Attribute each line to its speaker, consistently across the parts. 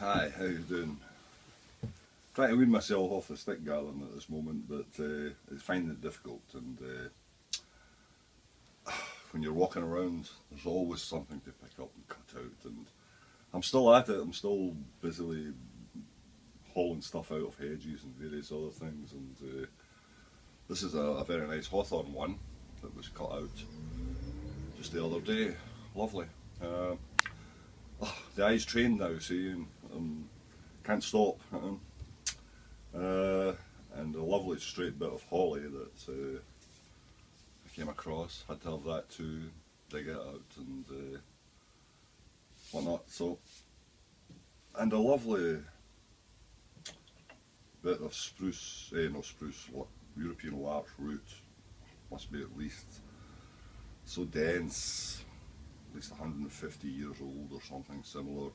Speaker 1: Hi, how you doing? Trying to wean myself off the stick garden at this moment, but it's finding it difficult. And when you're walking around, there's always something to pick up and cut out. And I'm still at it. I'm still busily hauling stuff out of hedges and various other things. And this is a very nice hawthorn one that was cut out just the other day. Lovely. The eye's trained now, see, and can't stop. And a lovely straight bit of holly that I came across. Had to have that to dig it out and whatnot. So, and a lovely bit of spruce, European larch root. Must be at least so dense, at least 150 years old or something similar.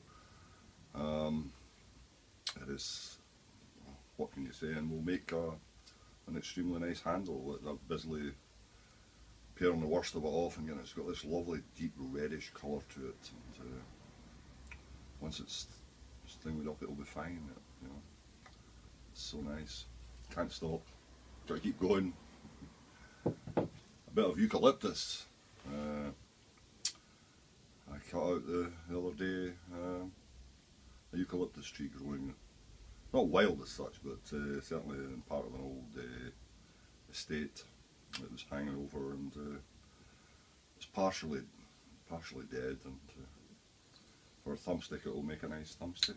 Speaker 1: It is, what can you say, and will make an extremely nice handle. They're busily paring the worst of it off, and it's got this lovely deep reddish colour to it. And once it's stringed up, it'll be fine. You know, it's so nice. Can't stop. Got to keep going. A bit of eucalyptus. I cut out the other day a eucalyptus tree growing, not wild as such, but certainly in part of an old estate that was hanging over, and it's partially dead, and for a thumbstick it will make a nice thumbstick.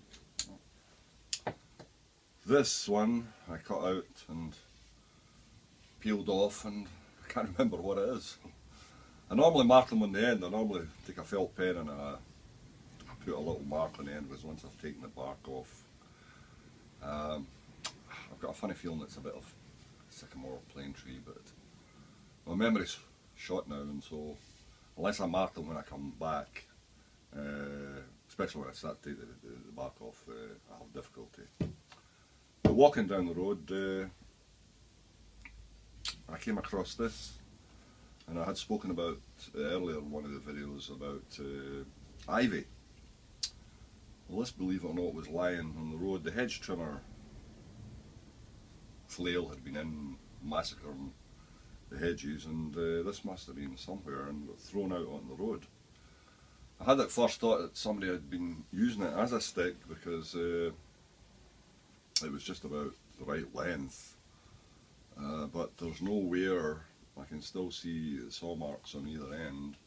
Speaker 1: This one I cut out and peeled off, and I can't remember what it is. I normally mark them on the end. I normally take a felt pen and I put a little mark on the end, because once I've taken the bark off, I've got a funny feeling it's a bit of sycamore or plane tree, but my memory's shot now, and so unless I mark them when I come back, especially when I start to take the bark off, I have difficulty. But walking down the road, I came across this, and I had spoken about earlier in one of the videos about ivy. Well, this, believe it or not, was lying on the road. The hedge trimmer flail had been in massacring the hedges, and this must have been somewhere and got thrown out on the road. I had at first thought that somebody had been using it as a stick, because it was just about the right length, but there's no wear. I can still see saw marks on either end,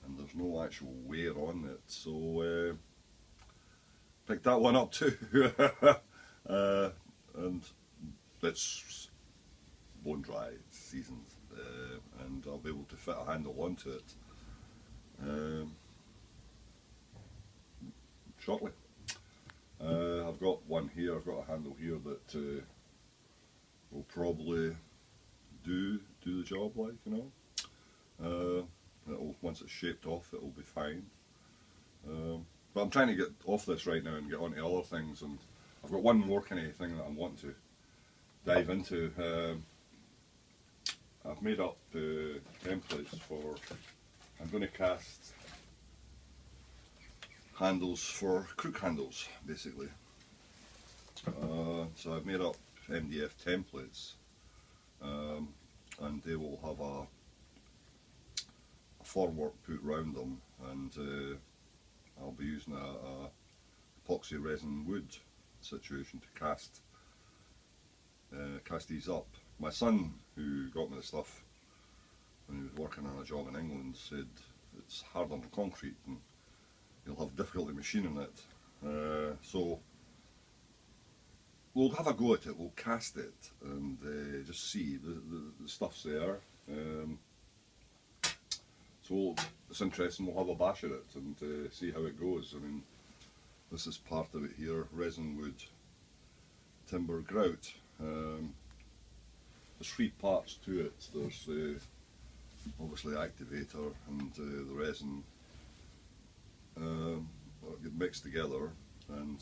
Speaker 1: and there's no actual wear on it, so picked that one up too. And it's bone dry, it's seasoned, and I'll be able to fit a handle onto it shortly. I've got one here, I've got a handle here that will probably do the job, like, you know. Once it's shaped off, it'll be fine. But I'm trying to get off this right now and get on to other things, and I've got one more kind of thing that I'm wanting to dive into. I've made up templates for, I'm going to cast handles for crook handles, basically. So I've made up MDF templates, and they will have a formwork put round them, and I'll be using a epoxy resin wood situation to cast these up. My son, who got me the stuff when he was working on a job in England, said it's harder than concrete and you'll have difficulty machining it. So we'll have a go at it, we'll cast it and just see. The stuff's there. So it's interesting, we'll have a bash at it and see how it goes. I mean, this is part of it here, resin wood, timber grout. There's three parts to it. There's obviously activator and the resin get mixed together, and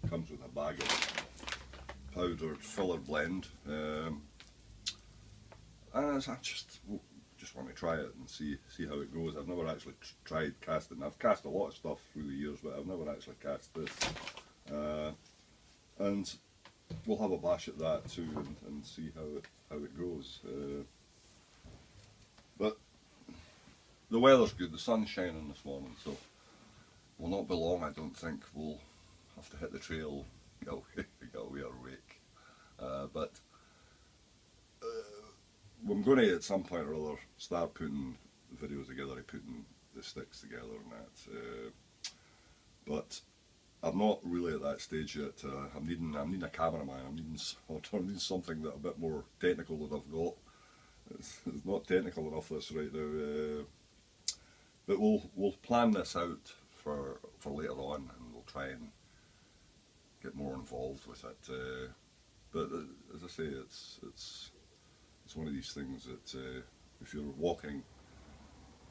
Speaker 1: comes with a bag of powdered filler blend. And it's just just want to try it and see how it goes. I've never actually tried casting. I've cast a lot of stuff through the years, but I've never actually cast this. And we'll have a bash at that too and see how it goes. But the weather's good. The sun's shining this morning, so will not be long. I don't think we'll have to hit the trail. We are awake, but. I'm going to at some point or other start putting videos together, putting the sticks together and that. But I'm not really at that stage yet. I'm needing a cameraman. I'm needing something that a bit more technical than I've got. It's not technical enough this right now. But we'll plan this out for later on, and we'll try and get more involved with it. But as I say, it's one of these things that if you're walking,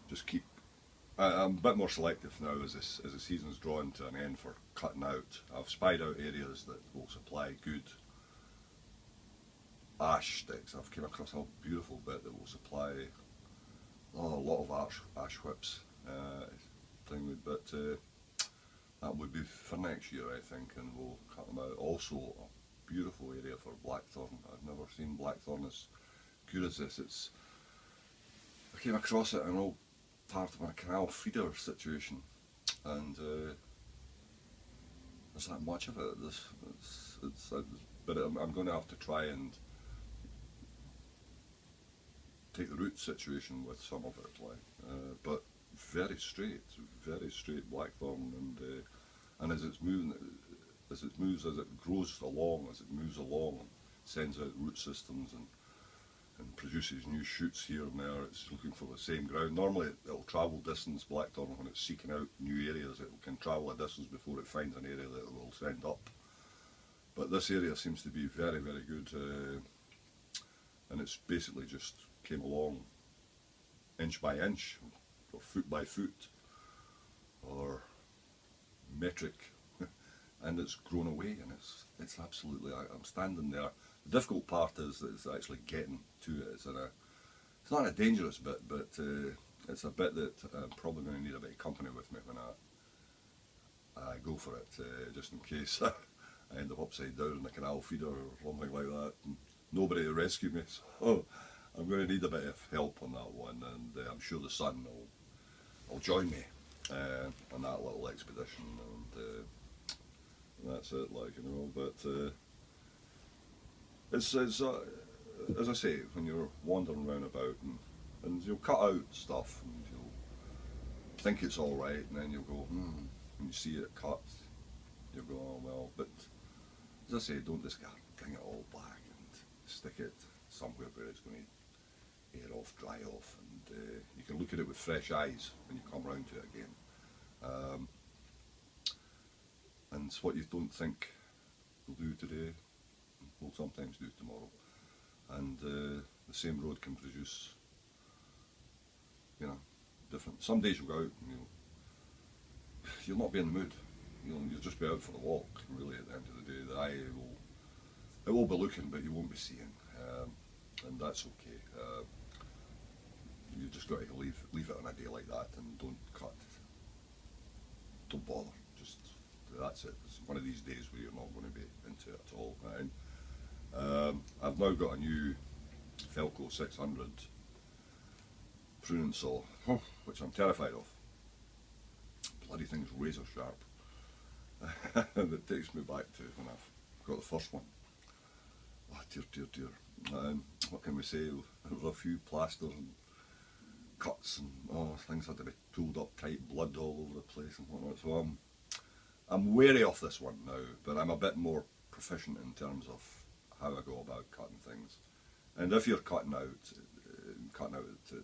Speaker 1: just keep. I'm a bit more selective now as the season's drawn to an end for cutting out. I've spied out areas that will supply good ash sticks. I've came across a beautiful bit that will supply a lot of ash whips. But that would be for next year, I think, and we'll cut them out. Also, a beautiful area for blackthorn. I've never seen blackthorn as good as this. I came across it in an old part of a canal feeder situation, and there's not much of it. But I'm going to have to try and take the root situation with some of it, but very straight blackthorn, and as it moves, as it grows along, as it moves along, and sends out root systems and produces new shoots here and there. It's looking for the same ground. Normally it'll travel distance, blackthorn, when it's seeking out new areas. It can travel a distance before it finds an area that it will send up. But this area seems to be very, very good, and it's basically just came along inch by inch, or foot by foot, or metric, and it's grown away, and it's absolutely. I'm standing there. The difficult part is actually getting to it. It's not a dangerous bit, but it's a bit that I'm probably going to need a bit of company with me when I go for it, just in case I end up upside down in the canal feeder or something like that, and nobody to rescue me. So I'm going to need a bit of help on that one, and I'm sure the son will join me on that little expedition, and that's it, But it's as I say, when you're wandering around about and you'll cut out stuff and you'll think it's all right, and then you'll go, when you see it cut, you'll go, oh well. But as I say, don't discard, bring it all back and stick it somewhere where it's going to air off, dry off, and you can look at it with fresh eyes when you come round to it again. And it's what you don't think will do today will sometimes do tomorrow, and the same road can produce, different. Some days you'll go out and you'll not be in the mood. You'll just be out for the walk. Really, at the end of the day, the eye will be looking, but you won't be seeing, and that's okay. You just got to leave it on a day like that, and don't cut. Don't bother. Just that's it. It's one of these days where you're not going to be into it at all. And I've now got a new Felco 600 pruning saw, which I'm terrified of. Bloody thing's razor sharp. And it takes me back to when I've got the first one. Oh dear. What can we say? There was a few plasters and cuts and things had to be pulled up tight, blood all over the place and whatnot. So I'm wary of this one now, but I'm a bit more proficient in terms of how I go about cutting things. And if you're cutting out to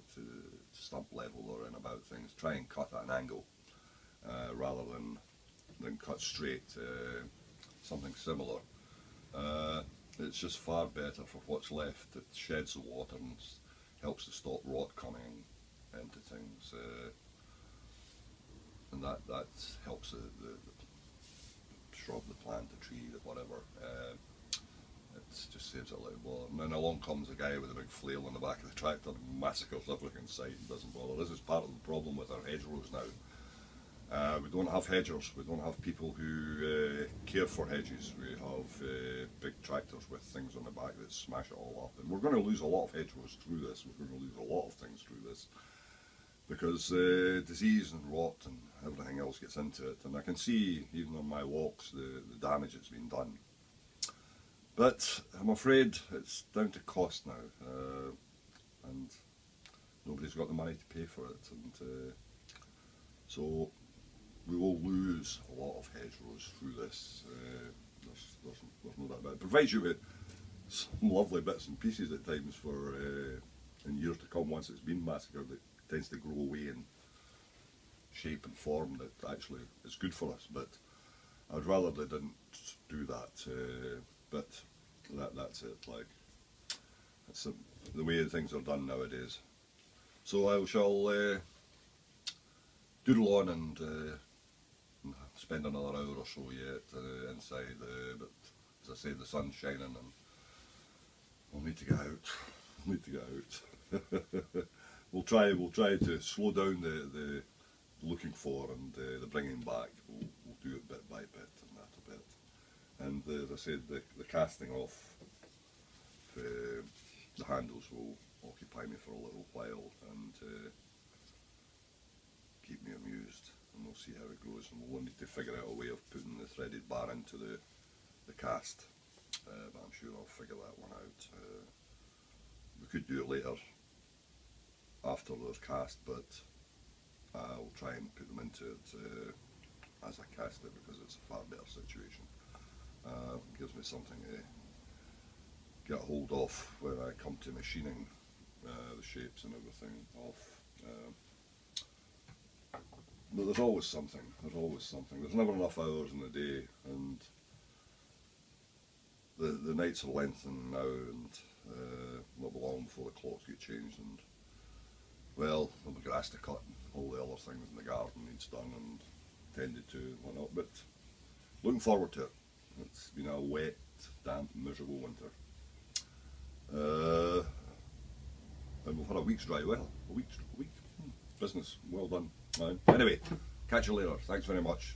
Speaker 1: stump level or in about things, try and cut at an angle rather than cut straight. Something similar. It's just far better for what's left. It sheds the water and helps to stop rot coming into things, and that helps the shrub, the plant, the tree, the whatever. just saves it a little bother. And then along comes a guy with a big flail on the back of the tractor and massacres everything in sight and doesn't bother. This is part of the problem with our hedgerows now. We don't have hedgers, we don't have people who care for hedges. We have big tractors with things on the back that smash it all up. And we're going to lose a lot of hedgerows through this, we're going to lose a lot of things through this. Because disease and rot and everything else gets into it. And I can see, even on my walks, the damage that's been done. But I'm afraid it's down to cost now. And nobody's got the money to pay for it. And so we will lose a lot of hedgerows through this. There's no doubt about it. It provides you with some lovely bits and pieces at times for in years to come. Once it's been massacred, it tends to grow away in shape and form that actually is good for us. But I'd rather they didn't do that. But that's it. Like, that's the way things are done nowadays. So I shall doodle on and spend another hour or so yet inside, but as I say, the sun's shining and we'll need to get out. We'll need to get out. we'll try to slow down the looking for and the bringing back. We'll do it bit by bit and that a bit. And as I said, the casting off the handles will occupy me for a little while and keep me amused, and we'll see how it goes. And we'll need to figure out a way of putting the threaded bar into the cast, but I'm sure I'll figure that one out. We could do it later after they're cast, but I'll try and put them into it as I cast it, because it's a far better situation. Gives me something to get hold of when I come to machining the shapes and everything off. But there's always something, there's never enough hours in the day, and the nights are lengthening now, and not long before the clocks get changed, and well, there'll be grass to cut and all the other things in the garden needs done and tended to and whatnot, but looking forward to it. It's been a wet, damp, miserable winter. And we've had a week's dry well. A week. Business well done. Anyway, catch you later. Thanks very much.